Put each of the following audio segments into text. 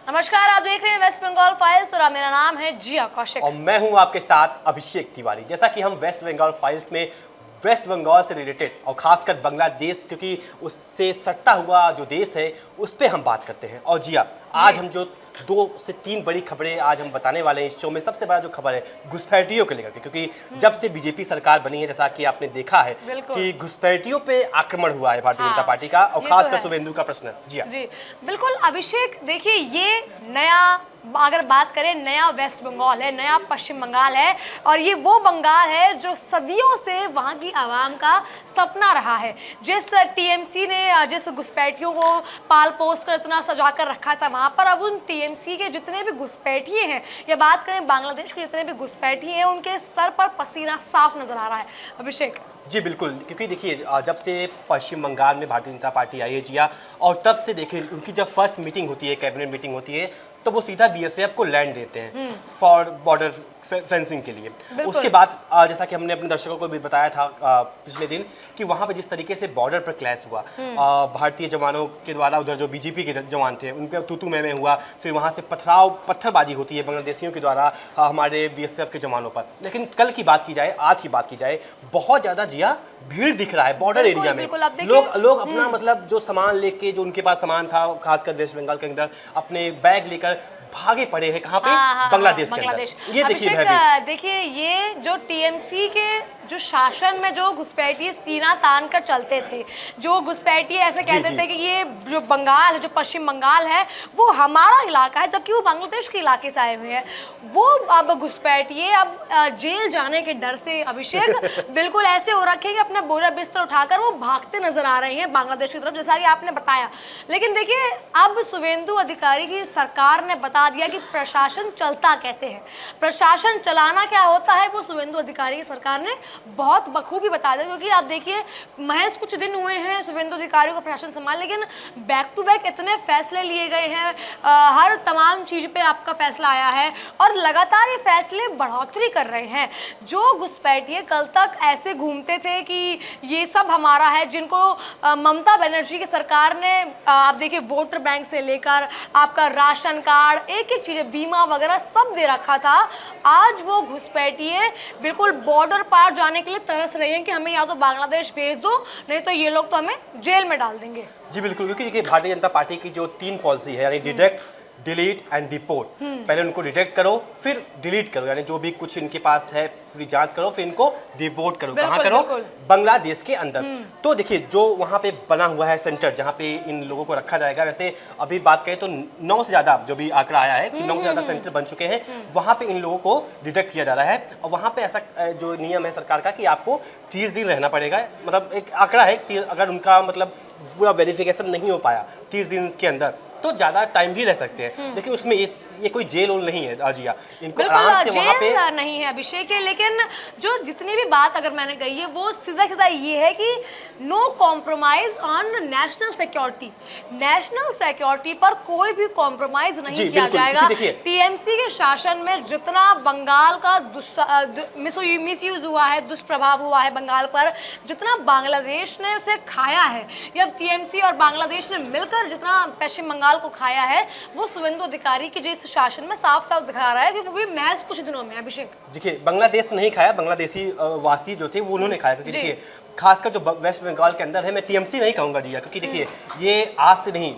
नमस्कार, आप देख रहे हैं वेस्ट बंगाल फाइल्स और मेरा नाम है जिया कौशिक और मैं हूं आपके साथ अभिषेक तिवारी। जैसा कि हम वेस्ट बंगाल फाइल्स में वेस्ट बंगाल से रिलेटेड और खासकर बांग्लादेश, क्योंकि उससे सटता हुआ जो देश है उस पर हम बात करते हैं। और जिया, आज हम जो 2 से 3 बड़ी खबरें आज हम बताने वाले हैं इस शो में। सबसे बड़ा जो खबर है घुसपैठियों को लेकर के, क्योंकि जब से बीजेपी सरकार बनी है, जैसा कि आपने देखा है कि घुसपैठियों पे आक्रमण हुआ है भारतीय जनता पार्टी का, और खासकर शुभेंदु का प्रश्न। जी बिल्कुल अभिषेक, देखिए ये नया, अगर बात करें, नया वेस्ट बंगाल है, नया पश्चिम बंगाल है, और ये वो बंगाल है जो सदियों से वहाँ की आवाम का सपना रहा है। जिस टीएमसी ने जिस घुसपैठियों को पाल पोस कर इतना सजा कर रखा था वहाँ पर, अब उन टीएमसी के जितने भी घुसपैठिए हैं, या बात करें बांग्लादेश के जितने भी घुसपैठिए हैं, उनके सर पर पसीना साफ नजर आ रहा है। अभिषेक जी बिल्कुल, क्योंकि देखिए जब से पश्चिम बंगाल में भारतीय जनता पार्टी आई है जिया, और तब से देखिए उनकी जब फर्स्ट मीटिंग होती है, कैबिनेट मीटिंग होती है, तो वो सीधा बीएसएफ को लैंड देते हैं फॉर बॉर्डर फेंसिंग के लिए। उसके बाद जैसा कि हमने अपने दर्शकों को भी बताया था पिछले दिन कि वहाँ पे जिस तरीके से बॉर्डर पर क्लैश हुआ भारतीय जवानों के द्वारा, उधर जो बीजेपी के जवान थे उनके तू में हुआ, फिर वहाँ से पत्थरबाजी होती है बांग्लादेशियों के द्वारा हमारे बीएसएफ के जवानों पर। लेकिन कल की बात की जाए, आज की बात की जाए, बहुत ज़्यादा जिया भीड़ दिख रहा है बॉर्डर एरिया में। लोग अपना मतलब जो सामान लेके, जो उनके पास सामान था खासकर वेस्ट बंगाल के अंदर, अपने बैग लेकर भागे पड़े हैं। कहाँ पे? बांग्लादेश के अंदर। ये देखिए ये जो टीएमसी के जो शासन में जो घुसपैठिए सीना तान कर चलते थे, जो घुसपैठिए ऐसे कहते थे कि ये जो बंगाल है, जो पश्चिम बंगाल है, वो हमारा इलाका है, जबकि वो बांग्लादेश के इलाके से आए हुए हैं। वो अब घुसपैठिए अब जेल जाने के डर से अभिषेक बिल्कुल ऐसे हो रखे कि अपना बोरा बिस्तर उठाकर वो भागते नजर आ रहे हैं बांग्लादेश की तरफ, जैसा कि आपने बताया। लेकिन देखिए अब शुभेंदु अधिकारी की सरकार ने बता दिया कि प्रशासन चलता कैसे है, प्रशासन चलाना क्या होता है, वो शुभेंदु अधिकारी की सरकार ने बहुत बखूबी बता दिया। क्योंकि आप देखिए महज कुछ दिन हुए हैं शुभेंदु अधिकारी को प्रशासन संभाल, लेकिन बैक टू बैक इतने फैसले लिए गए हैं, हर तमाम चीज पे आपका फैसला आया है, और लगातार ये फैसले बढ़ोतरी कर रहे हैं। जो घुसपैठिए कल तक ऐसे घूमते थे कि ये सब हमारा है, जिनको ममता बनर्जी की सरकार ने आप देखिए वोटर बैंक से लेकर आपका राशन कार्ड, एक एक चीजें, बीमा वगैरह सब दे रखा था, आज वो घुसपैठिए बिल्कुल बॉर्डर पार जाने के लिए तरस रहे हैं कि हमें या तो बांग्लादेश भेज दो, नहीं तो ये लोग तो हमें जेल में डाल देंगे। जी बिल्कुल, क्योंकि देखिए भारतीय जनता पार्टी की जो 3 पॉलिसी है, यानी डिटेक्ट, डिलीट एंड डिपोर्ट। पहले उनको डिटेक्ट करो, फिर डिलीट करो, यानी जो भी कुछ इनके पास है पूरी जांच करो, फिर इनको डिपोर्ट करो। कहाँ करो? बांग्लादेश के अंदर। तो देखिए जो वहाँ पे बना हुआ है सेंटर जहाँ पे इन लोगों को रखा जाएगा, वैसे अभी बात करें तो 9 से ज़्यादा जो भी आंकड़ा आया है कि 9 से ज़्यादा सेंटर बन चुके हैं, वहाँ पे इन लोगों को डिटेक्ट किया जा रहा है। और वहाँ पे ऐसा जो नियम है सरकार का कि आपको 30 दिन रहना पड़ेगा, मतलब एक आंकड़ा है कि अगर उनका मतलब पूरा वेरिफिकेशन नहीं हो पाया 30 दिन के अंदर तो ज़्यादा टाइम भी रह सकते हैं। लेकिन उसमें ये कोई जेल वोल नहीं है आजिया, इनको आराम से वहाँ पे नहीं है अभिषेक है। लेकिन जो जितनी भी बात अगर मैंने कही है वो सीधा सीधा ये है कि no compromise on national security, national security पर कोई भी कॉम्प्रोमाइज नहीं किया जाएगा। टीएमसी के शासन में जितना बंगाल का मिसयूज हुआ है, दुष्प्रभाव हुआ है बंगाल पर, जितना बांग्लादेश ने उसे खाया है, या टीएमसी और बांग्लादेश ने मिलकर जितना पश्चिम बंगाल को खाया है, वो शुभेंदु अधिकारी की जिस शासन में साफ साफ दिखा रहा है कि वो भी महज कुछ दिनों में। अभिषेक देखिए बांग्लादेश नहीं खाया, बांग्लादेशी वासी जो थे वो उन्होंने खाया, क्योंकि देखिए खासकर जो वेस्ट बंगाल के अंदर है, मैं टीएमसी नहीं कहूँगा जिया, क्योंकि देखिए ये आज से नहीं,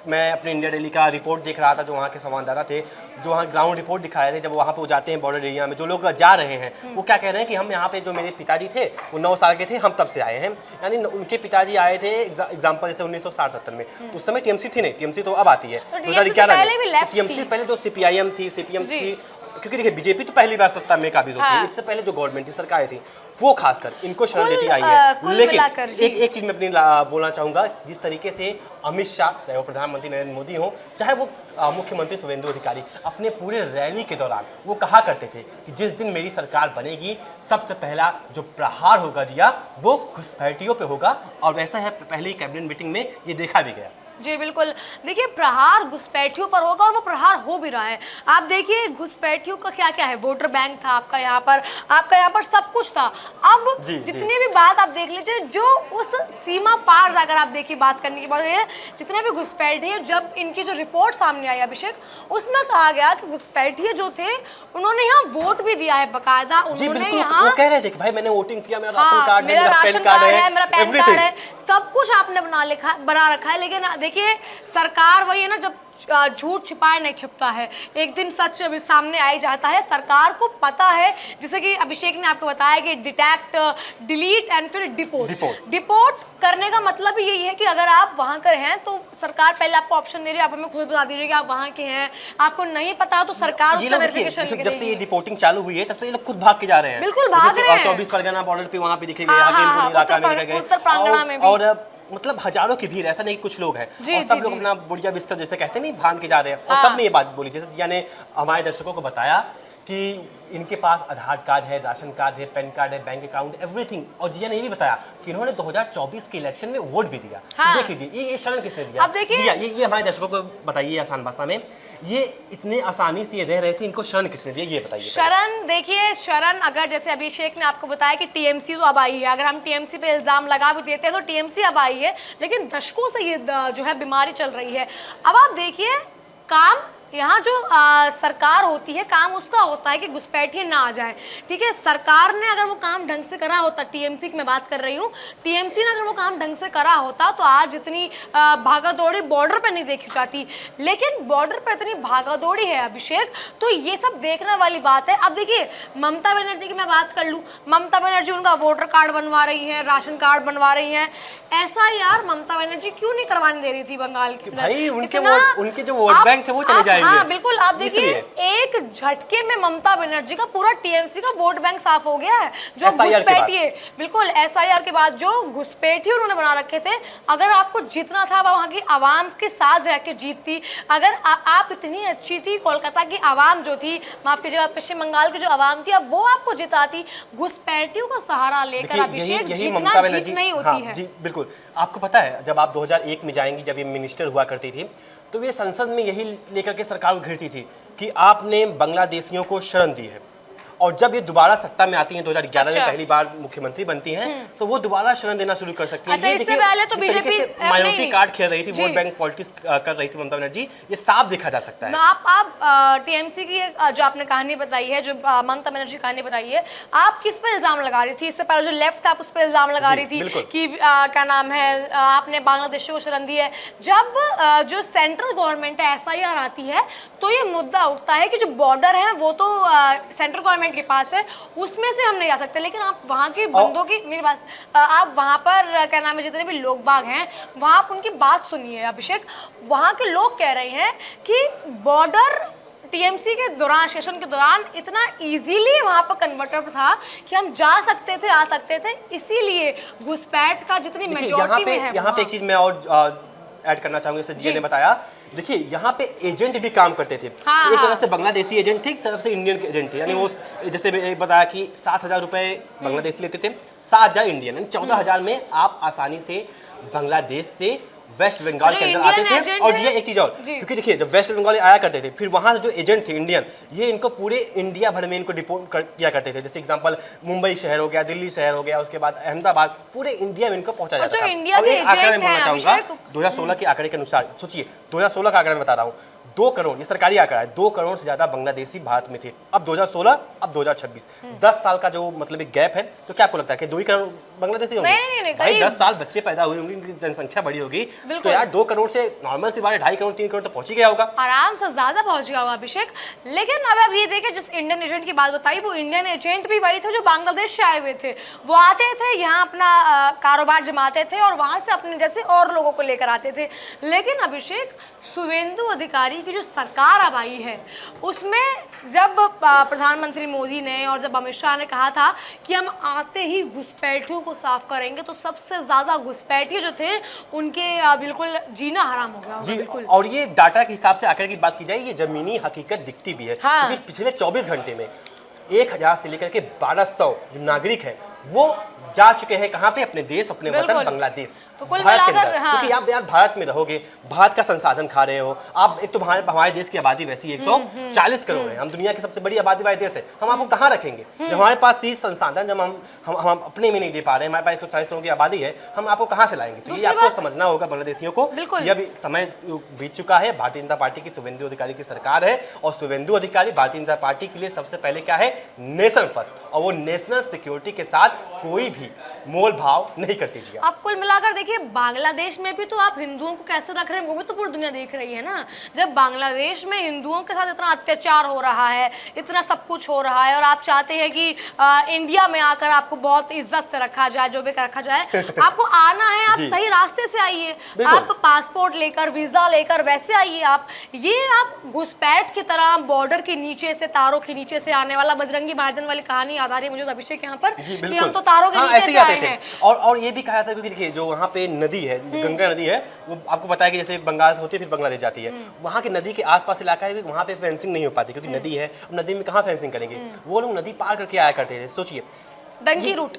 मैं अपने इंडिया डेली का रिपोर्ट देख रहा था, जो वहाँ के संवाददाता थे जो वहाँ ग्राउंड रिपोर्ट दिखा रहे थे, जब वहाँ पे वो जाते हैं बॉर्डर एरिया में, जो लोग जा रहे हैं वो क्या कह रहे हैं कि हम यहाँ पे, जो मेरे पिताजी थे वो 9 साल के थे, हम तब से आए हैं। यानी उनके पिताजी आए थे एग्जाम्पल जैसे 1960-70 में, तो उस समय टीएमसी थी नहीं, टीएमसी तो अब आती है 2011 में। टीएमसी पहले जो सीपीआईएम थी, सीपीएम थी, क्योंकि देखिए बीजेपी तो पहली बार सत्ता में काबिज होती है, इससे पहले जो गवर्नमेंट की सरकारें थी वो खासकर इनको शरण देती आई है। लेकिन एक चीज मैं अपनी बोलना चाहूंगा, जिस तरीके से अमित शाह, चाहे वो प्रधानमंत्री नरेंद्र मोदी हो, चाहे वो मुख्यमंत्री शुभेंदु अधिकारी, अपने पूरे रैली के दौरान वो कहा करते थे कि जिस दिन मेरी सरकार बनेगी सबसे पहला जो प्रहार होगा जिया वो घुसपैठियों पे होगा, और वैसा है पहली कैबिनेट मीटिंग में ये देखा भी गया। जी बिल्कुल। देखिए प्रहार घुसपैठियों पर होगा और वो प्रहार हो भी रहा है। आप देखिए घुसपैठियों का क्या क्या है, वोटर बैंक था आपका यहाँ पर सब कुछ था। अब जितनी भी बात आप देख लीजिए, जो उस सीमा पार जाकर आप देखिए बात करने की बात है, जितने भी घुसपैठिए, जब इनकी जो रिपोर्ट सामने आई अभिषेक, उसमें कहा गया कि घुसपैठिए जो थे उन्होंने यहाँ वोट भी दिया है बकायदा। उन्होंने यहाँ वो कह रहे थे कि भाई मैंने वोटिंग किया, मेरा राशन कार्ड है, मेरा पैन कार्ड है, मेरा पैन कार्ड है, सब कुछ आपने बना रखा है। लेकिन देखिए सरकार वही है ना, जब झूठ छिपाए नहीं छिपता है, एक दिन सच अभी सामने आ ही जाता है। सरकार को पता है, जैसे कि अभिषेक ने आपको बताया कि डिटेक्ट, डिलीट एंड फिर डिपोर्ट करने का मतलब ही यही है कि अगर आप वहां कर हैं तो सरकार पहले आपको ऑप्शन दे रही है, आप हमें खुद बता दीजिए कि आप वहां के हैं। आपको नहीं पता तो सरकार उसका वेरिफिकेशन। जब से ये डिपोर्टिंग चालू हुई है तब से ये लोग खुद भाग के जा रहे हैं। बिल्कुल भाग रहे हैं। 24 परगना बॉर्डर पे वहां पे दिखे गए, हकीमपुर इलाका में दिखे गए, और मतलब हजारों की भीड़, ऐसा नहीं कुछ लोग हैं और सब लोग अपना बुढ़िया बिस्तर जैसे कहते नहीं बांध के जा रहे हैं। और सब में ये बात बोली, जैसे जिया ने हमारे दर्शकों को बताया कि इनके पास आधार कार्ड है, राशन कार्ड है, पैन कार्ड है, बैंक अकाउंट, एवरीथिंग। और जिया ने ये भी बताया कि इन्होंने 2024 के इलेक्शन में वोट भी दिया। तो देख लीजिए ये शरण किसने दिया। अब देखिए जिया, ये हमारे दर्शकों को बताइए आसान भाषा में, ये इतने आसानी से रह रहे थे, इनको शरण किसने दिया, ये बताइए। शरण देखिए, शरण अगर जैसे अभिषेक ने आपको बताया कि टीएमसी तो अब आई है, अगर हम टीएमसी पे इल्जाम लगा भी देते हैं तो टीएमसी अब आई है, लेकिन दशकों से ये जो है बीमारी चल रही है। अब आप देखिए काम यहाँ जो सरकार होती है, काम उसका होता है कि घुसपैठिए ना आ जाए, ठीक है। सरकार ने अगर वो काम ढंग से करा होता, टीएमसी की मैं बात कर रही हूँ, टीएमसी ने अगर वो काम ढंग से करा होता तो आज इतनी भागा दौड़ी बॉर्डर पर नहीं देखी जाती। लेकिन बॉर्डर पर इतनी भागा दौड़ी है अभिषेक, तो ये सब देखने वाली बात है। अब देखिए ममता बनर्जी की मैं बात कर लूँ, ममता बनर्जी उनका वोटर कार्ड बनवा रही है, राशन कार्ड बनवा रही है, ऐसा यार ममता बनर्जी क्यों नहीं करवाने दे रही थी बंगाल के अंदर? भाई उनके जो वोट बैंक थे वो चले जाएंगे। हाँ बिल्कुल। आप देखिए एक झटके में ममता बनर्जी का पूरा टीएमसी का वोट बैंक साफ हो गया है। जो घुसपैठिए, बिल्कुल एसआईआर के बाद जो घुसपैठिए उन्होंने बना रखे थे, अगर आपको जीतना था वहां की आवाम के साथ रह के जीतती। अगर आप इतनी अच्छी थी, कोलकाता की आवाम जो थी, माफ कीजिएगा पश्चिम बंगाल की जो आवाम थी, अब वो आपको जिताती। घुसपैठियों का सहारा लेकर अभिषेक जीतना जीत नहीं होती है। जी बिल्कुल। आपको पता है जब आप 2001 में जाएंगी, जब ये मिनिस्टर हुआ करती थी, तो ये संसद में यही लेकर के सरकार घेरती थी कि आपने बांग्लादेशियों को शरण दी है, और जब ये दोबारा सत्ता में आती हैं 2011 में पहली बार मुख्यमंत्री बनती हैं, तो वो दोबारा शरण देना शुरू कर सकती है। अच्छा, इससे पहले तो बीजेपी माइनॉरिटी कार्ड खेल रही थी, वोट बैंक पॉलिटिक्स कर रही थी ममता बनर्जी, ये साफ देखा जा सकता है। आप टीएमसी की जो आपने कहानी बताई है, जो ममता बनर्जी कहानी बताई है, आप किस पे इल्जाम लगा रही थी? इससे पहले जो लेफ्ट था आप उस पर इल्जाम लगा रही थी कि क्या नाम है, आपने बांग्लादेशियों को शरण दी है। जब जो सेंट्रल गवर्नमेंट है एसआईआर आती है, तो ये मुद्दा उठता है कि जो बॉर्डर है वो तो सेंट्रल गवर्नमेंट के पास है, उसमें से हम नहीं जा सकते। लेकिन आप वहां के बंदों की, मेरे पास आप वहां पर क्या नाम है, जितने भी लोग बाग हैं वहां आप उनकी बात सुनिए अभिषेक। वहां के लोग कह रहे हैं कि बॉर्डर टीएमसी के दौरान, सेशन के दौरान इतना इजीली वहां पर कन्वर्टर था कि हम जा सकते थे, आ सकते थे, इसीलिए घुसपैठ का जितनी मेजॉरिटी में है। यहाँ पे एक चीज मैं और ऐड करना चाहूंगा, जैसे जी ने बताया, देखिए यहाँ पे एजेंट भी काम करते थे। हाँ, एक तरफ से बांग्लादेशी एजेंट थे, एक तरफ से इंडियन एजेंट थे। यानी वो जैसे बताया कि 7,000 रुपए बांग्लादेशी लेते थे, 7,000 इंडियन, 14,000 में आप आसानी से बांग्लादेश से वेस्ट बंगाल के अंदर आते थे। और ये एक चीज और, क्योंकि देखिए जब वेस्ट बंगाल आया करते थे, फिर वहाँ जो एजेंट थे इंडियन, ये इनको पूरे इंडिया भर में इनको डिपोर्ट किया करते थे। जैसे एग्जांपल मुंबई शहर हो गया, दिल्ली शहर हो गया, उसके बाद अहमदाबाद, पूरे इंडिया में इनको पहुंचा जाता था। और एक आंकड़ा मैं बोलना चाहूंगा 2016 के आंकड़े के अनुसार, सोचिए 2016 का आंकड़ा मैं बता रहा हूँ, 2 करोड़, ये सरकारी आंकड़ा है, 2 करोड़ से ज्यादा बांग्लादेशी भारत में थे। अब 2016, अब 2026, 10 साल का जो मतलब एक गैप है, तो क्या आपको लगता है कि 2 ही करोड़ बांग्लादेशी होंगे? भाई 10 साल बच्चे पैदा हुए होंगे, उनकी जनसंख्या बढ़ी होगी, तो यार 2 करोड़ से नॉर्मल सी बात है 2.5 करोड़ 3 करोड़ तो पहुंच ही गया होगा, आराम से, ज्यादा पहुंच गया होगा अभिषेक। लेकिन अब आप ये देखें, जिस इंडियन एजेंट की बात बताई, वो इंडियन एजेंट भी वही थे जो बांग्लादेश से आए हुए थे। वो आते थे यहाँ अपना कारोबार जमाते थे और वहां से अपने जैसे और लोगों को लेकर आते थे। लेकिन अभिषेक, शुभेंदु अधिकारी की जो सरकार अब आई है, उसमें जब प्रधानमंत्री मोदी ने और जब अमित शाह ने कहा था कि हम आते ही घुसपैठियों को साफ करेंगे, तो सबसे ज्यादा घुसपैठिए जो थे उनके बिल्कुल जीना हराम हो गया जी। बिल्कुल। और ये डाटा के हिसाब से आंकड़े की बात की जाए, ये जमीनी हकीकत दिखती भी है। हाँ। क्योंकि पिछले 24 घंटे में 1000 से लेकर के 1200 जो नागरिक हैं वो जा चुके हैं कहाँ पे? अपने देश, अपने वतन बांग्लादेश। तो कुल भारत के मिलाकर अंदर, हाँ, क्योंकि आप यार भारत में रहोगे, भारत का संसाधन खा रहे हो आप। एक तो हमारे देश की आबादी वैसी 140 करोड़ है, हम दुनिया की सबसे बड़ी आबादी वाले देश है, हम आपको कहाँ रखेंगे जब हमारे पास चीज संसाधन जब हम अपने में नहीं दे पा रहे हैं, हमारे पास 140 करोड़ की आबादी है, हम आपको कहाँ से लाएंगे। तो ये आपको समझना होगा बांग्लादेशियों को, ये अभी समय बीत चुका है। भारतीय जनता पार्टी की शुभेंदु अधिकारी की सरकार है और शुभेंदु अधिकारी भारतीय जनता पार्टी के लिए सबसे पहले क्या है, नेशन फर्स्ट, और वो नेशनल सिक्योरिटी के साथ कोई भी मोल भाव नहीं करती जी। आप कुल मिलाकर देखिए बांग्लादेश में भी तो आप हिंदुओं को कैसे रख रहे हैं वो भी तो पूरी दुनिया देख रही है ना। जब बांग्लादेश में हिंदुओं के साथ इतना अत्याचार हो रहा है, इतना सब कुछ हो रहा है, और आप चाहते हैं कि इंडिया में आकर आपको बहुत इज्जत से रखा जाए, जो भी रखा जाए, आपको आना है, आप सही रास्ते से आइए, आप पासपोर्ट लेकर, वीजा लेकर वैसे आइए। आप घुसपैठ की तरह बॉर्डर के नीचे से, तारों के नीचे से आने वाला बजरंगी भाईजान वाली कहानी याद आ रही है मुझे तो अभिषेक यहाँ पर, कि हम तो तारों के नीचे से आए हैं। और ये भी कहा था क्योंकि देखिए जो वहाँ पे नदी है, गंगा नदी है, वो आपको पता है कि जैसे बंगाल से होती है फिर बांग्लादेश जाती है, वहाँ की नदी के आसपास इलाका है, वहाँ पे फेंसिंग नहीं हो पाती क्योंकि नदी है, नदी में कहाँ फेंसिंग करेंगे। वो लोग नदी पार करके आया करते थे। सोचिए डंकी रूट,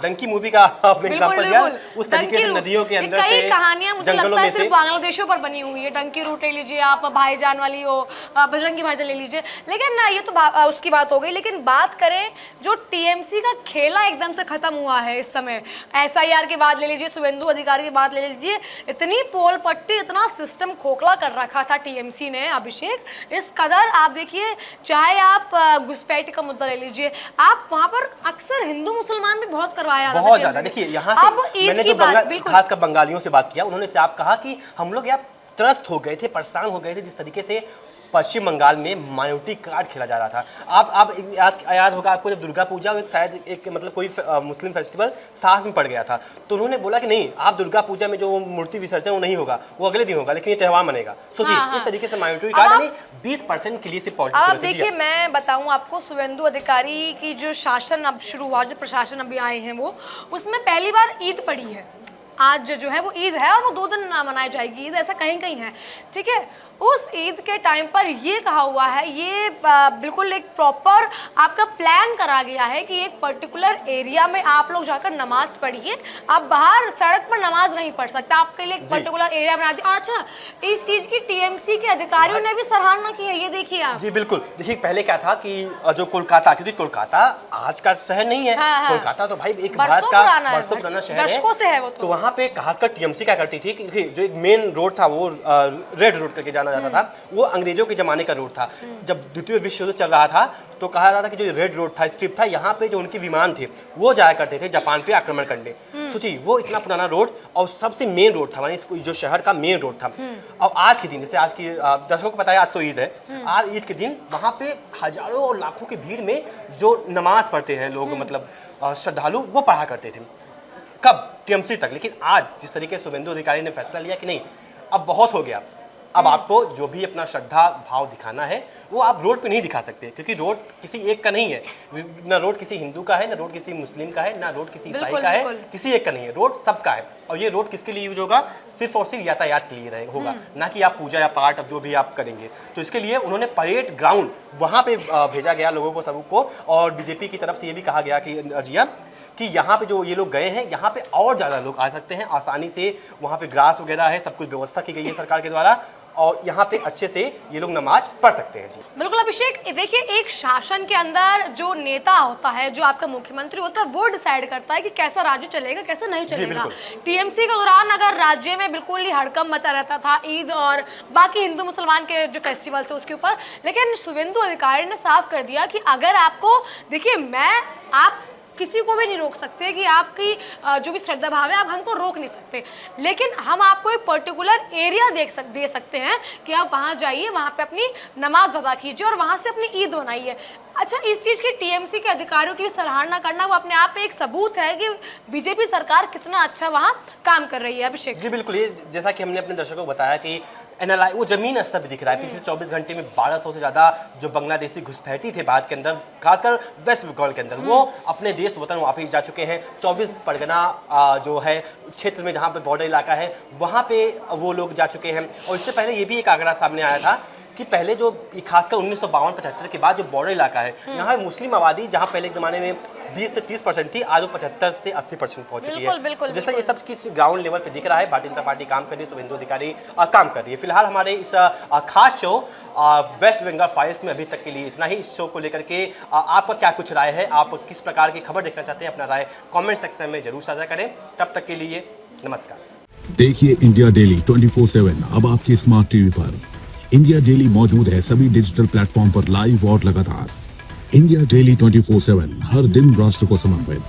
डंकी मूवी का आपने एग्जांपल दिया, उस तरीके से नदियों के अंदर से, कहानियां मुझे लगता है सिर्फ बांग्लादेशों पर बनी हुई है। डंकी रूट ले लीजिए आप, भाईजान वाली हो, बजरंगी भाईजान ले लीजिए। लेकिन ना ये तो उसकी बात हो गई, लेकिन बात करें जो टीएमसी का खेला एकदम से खत्म हुआ है इस समय, एसआईआर की बात ले लीजिए, शुभेंदु अधिकारी की बात ले लीजिए, इतनी पोल पट्टी, इतना सिस्टम खोखला कर रखा था टीएमसी ने अभिषेक, इस कदर आप देखिए, चाहे आप घुसपैठ का मुद्दा ले लीजिए, आप वहाँ पर अक्सर हिंदू मुसलमान भी बहुत करवाया, बहुत ज्यादा। देखिए यहाँ से मैंने जो खासकर बंगालियों से बात किया, उन्होंने साफ कहा कि हम लोग यार त्रस्त हो गए थे, परेशान हो गए थे जिस तरीके से पश्चिम बंगाल में माइनॉरिटी कार्ड खेला जा रहा था। आप याद होगा आपको जब दुर्गा पूजा एक शायद एक मतलब कोई मुस्लिम फेस्टिवल साथ में पड़ गया था, तो उन्होंने बोला कि नहीं, आप दुर्गा पूजा में जो मूर्ति विसर्जन वो नहीं होगा, वो अगले दिन होगा, लेकिन ये त्यौहार मनेगा। सोचिए इस तरीके से माइनॉरिटी कार्ड यानी 20% के लिए सिर्फ पॉलिटिक्स होती है। देखिए मैं बताऊं आपको, शुभेंदु अधिकारी की जो शासन अब शुरू हुआ, जो प्रशासन अभी आए हैं वो, उसमें पहली बार ईद पड़ी है। आज जो है वो ईद है और वो 2 दिन मनाई जाएगी ईद, ऐसा कहीं कहीं है, ठीक है। उस ईद के टाइम पर ये कहा हुआ है, ये बिल्कुल एक प्रॉपर आपका प्लान करा गया है कि एक पर्टिकुलर एरिया में आप लोग जाकर नमाज पढ़िए, आप बाहर सड़क पर नमाज नहीं पढ़ सकते, आपके लिए एक पर्टिकुलर एरिया बना दिया। अच्छा, इस चीज की टीएमसी के अधिकारियों ने भी सराहना की है, ये देखिए आप। जी बिल्कुल। देखिए पहले क्या था कि जो कोलकाता, क्योंकि कोलकाता आज का शहर नहीं है, कोलकाता तो भाई एक भारत का बरसों पुराना शहर है, तो वहाँ पे खासकर टीएमसी क्या करती थी कि जो एक मेन रोड था वो रेड रोड करके जाना जाता था, वो अंग्रेजों के जमाने का रोड था। जब द्वितीय विश्व युद्ध चल रहा था तो कहा जाता था कि जो रेड रोड था, स्ट्रिप था, यहाँ पे जो उनके विमान थे वो जाया करते थे जापान पे आक्रमण करने। सोचिए वो इतना पुराना रोड और सबसे मेन रोड था, मानी जो शहर का मेन रोड था। और आज के दिन, जैसे आज की दर्शकों को पता है आज तो ईद है, आज ईद के दिन वहाँ पे हजारों और लाखों की भीड़ में जो नमाज पढ़ते हैं लोग, मतलब श्रद्धालु, वो पढ़ा करते थे। कब? टीएमसी तक। लेकिन आज जिस तरीके से शुभेंदु अधिकारी ने फैसला लिया कि नहीं, अब बहुत हो गया, अब आपको जो भी अपना श्रद्धा भाव दिखाना है वो आप रोड पे नहीं दिखा सकते, क्योंकि रोड किसी एक का नहीं है, ना रोड किसी हिंदू का है, ना रोड किसी मुस्लिम का है, ना रोड किसी ईसाई का है, किसी एक का नहीं है, रोड सबका है। और ये रोड किसके लिए यूज होगा? सिर्फ और सिर्फ यातायात के लिए होगा, ना कि आप पूजा या पाठ अब जो भी आप करेंगे। तो इसके लिए उन्होंने परेड ग्राउंड वहाँ पे भेजा गया लोगों को, सबको, और बीजेपी की तरफ से ये भी कहा गया कि अजिया कि यहाँ पे जो ये लोग गए हैं, यहाँ पे और ज़्यादा लोग आ सकते हैं आसानी से, वहाँ पे ग्रास वगैरह है, सब कुछ व्यवस्था की गई है सरकार के द्वारा, और यहाँ पे अच्छे से ये लोग नमाज पढ़ सकते हैं। जी बिल्कुल अभिषेक, देखिए एक शासन के अंदर जो नेता होता है, जो आपका मुख्यमंत्री होता है, वो डिसाइड करता है कि कैसा राज्य चलेगा, कैसा नहीं चलेगा। टीएमसी के दौरान अगर राज्य में बिल्कुल ही हड़कंप मचा रहता था ईद और बाकी हिंदू मुसलमान के जो फेस्टिवल थे उसके ऊपर, लेकिन शुभेंदु अधिकारी ने साफ कर दिया कि अगर आपको, देखिए आप किसी को भी नहीं रोक सकते कि आपकी जो भी श्रद्धा भाव है, आप हमको रोक नहीं सकते, लेकिन हम आपको एक पर्टिकुलर एरिया दे सकते हैं कि आप वहाँ जाइए, वहाँ पे अपनी नमाज अदा कीजिए और वहाँ से अपनी ईद मनाइए। अच्छा, इस चीज़ की टीएमसी के अधिकारियों की सराहना करना वो अपने आप में एक सबूत है कि बीजेपी सरकार कितना अच्छा वहाँ काम कर रही है। अभिषेक जी बिल्कुल, ये जैसा कि हमने अपने दर्शकों को बताया कि वो जमीन स्तर भी दिख रहा है। पिछले 24 घंटे में 1200 से ज़्यादा जो बांग्लादेशी घुसपैठी थे भारत के अंदर, खासकर वेस्ट बंगाल के अंदर, वो अपने देश वतन वापस जा चुके हैं। 24 परगना जो है क्षेत्र में, जहाँ पे बॉर्डर इलाका है, वहाँ पे वो लोग जा चुके हैं। और इससे पहले ये भी एक आंकड़ा सामने आया था कि पहले जो खासकर 1952-75 के बाद जो बॉर्डर इलाका है, यहाँ मुस्लिम आबादी जहाँ पहले के ज़माने में 20 से 30% थी, आज वो 75 से 80% पहुँच चुकी है। बिल्कुल, जैसा ये सब किस ग्राउंड लेवल पे दिख रहा है, भारतीय जनता पार्टी काम कर रही है, शुभेंदु अधिकारी काम कर रही है। फिलहाल हमारे इस खास शो वेस्ट बंगाल फाइल्स में अभी तक के लिए इतना ही। इस शो को लेकर के आपका क्या कुछ राय है, आप किस प्रकार की खबर देखना चाहते हैं, अपना राय कमेंट सेक्शन में जरूर साझा करें। तब तक के लिए नमस्कार। देखिए इंडिया डेली 24/7 अब आपके स्मार्ट टीवी पर। इंडिया डेली मौजूद है सभी डिजिटल प्लेटफॉर्म पर लाइव और लगातार। इंडिया डेली 24/7 हर दिन राष्ट्र को समर्पित।